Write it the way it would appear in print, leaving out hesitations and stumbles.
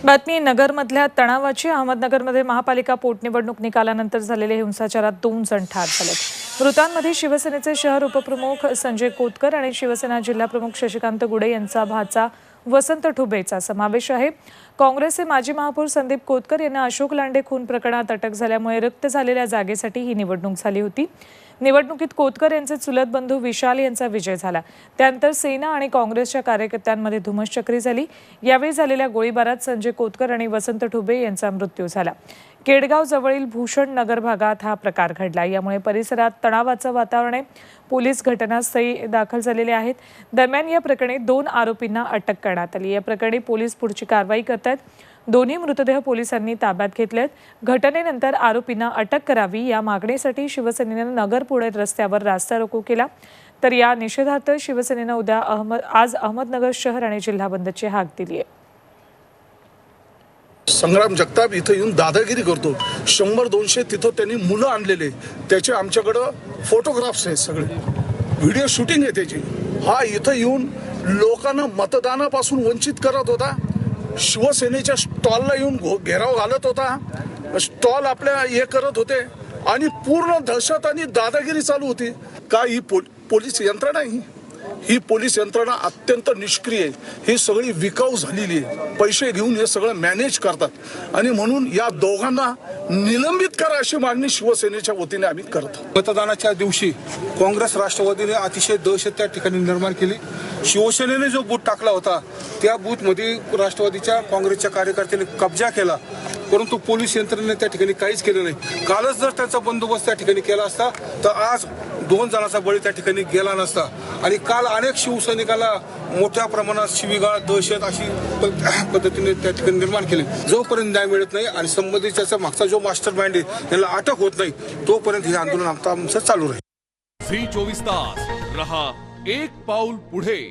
बातमी नगरमधल्या तणावाची। अहमदनगरमध्ये महापालिका पोटनिवडणूक निकालानंतर झालेल्या हिंसाचारात 2 जण ठार झालेत। मृतांमध्ये शिवसेनेचे शहर उपप्रमुख संजय कोतकर आणि शिवसेना जिल्हाप्रमुख शशिकांत गुडे यांचा भाचा वसंत ठुबेचा समावेश आहे। काँग्रेसचे माजी महापौर संदीप कोतकर यांना अशोक लांडे खून प्रकरणात अटक झाल्यामुळे रिक्त झालेल्या जागेसाठी ही निवडणूक झाली होती। निवडणुकीत कोतकर यांचे चुलत बंधू विशाल यांचा विजय झाला। त्यानंतर सेना आणि काँग्रेसच्या कार्यकर्त्यांमध्ये धुमश्चक्री झाली। यावेळी झालेल्या गोळीबारात संजय कोतकर आणि वसंत ठुबे यांचा मृत्यू झाला। केडगाव जवळील भूषण नगर भागात हा प्रकार घडला। यामुळे परिसरात तणावाचं वातावरण आहे। पोलीस घटनास्थळी दाखल झालेले आहेत। दरम्यान या प्रकरणी 2 आरोपींना अटक करण्यात आली। या प्रकरणी पोलीस पुढची कारवाई करतात। दोन्ही मृतदेह पोलिसांनी ताब्यात घेतलेत। घटनेनंतर आरोपींना अटक करावी या मागणीसाठी शिवसेनेनं नगर पुणे रस्त्यावर रास्ता रोको केला। तर या निषेधार्थ शिवसेनेनं आज अहमदनगर शहर आणि जिल्हा बंदची हाक दिली आहे। संग्राम जगताप इथं येऊन दादागिरी करतो। 100-200 तिथं त्यांनी मुलं आणलेले, त्याचे आमच्याकडं फोटोग्राफ्स आहेत, सगळे व्हिडिओ शूटिंग आहे त्याची। हा इथं येऊन लोकांना मतदानापासून वंचित करत होता। शिवसेनेच्या स्टॉलला येऊन घेराव घालत होता। स्टॉल आपल्या हे करत होते आणि पूर्ण दहशत आणि दादागिरी चालू होती। का ही पोलीस यंत्रणा ही पोलीस यंत्रणा अत्यंत निष्क्रिय आहे। ही सगळी विकाऊ झालेली आहे। पैसे घेऊन हे सगळं मॅनेज करतात आणि म्हणून या दोघांना निलंबित करा अशी मागणी शिवसेनेच्या वतीने आम्ही करतो। मतदानाच्या दिवशी काँग्रेस राष्ट्रवादीने अतिशय दहशत त्या ठिकाणी निर्माण केली। शिवसेनेने जो बूथ टाकला होता त्या बूथमध्ये राष्ट्रवादीच्या काँग्रेसच्या कार्यकर्त्यांनी कब्जा केला, परंतु पोलीस यंत्रणेने त्या ठिकाणी काहीच केलं नाही। कालच जर त्याचा बंदोबस्त त्या ठिकाणी केला असता तर आज 2 जणांचा बळी त्या ठिकाणी गेला नसता। आणि काल अनेक शिवसैनिकाला मोठ्या प्रमाणात शिवीगाळ दहशत अशी पद्धतीने त्या ठिकाणी निर्माण केली। जोपर्यंत न्याय मिळत नाही आणि संबंधिताचा मागचा जो मास्टर माइंड आहे त्याला अटक होत नाही तोपर्यंत हे आंदोलन आमचं चालू राहील। झी 24 तास रहा एक पाऊल पुढे।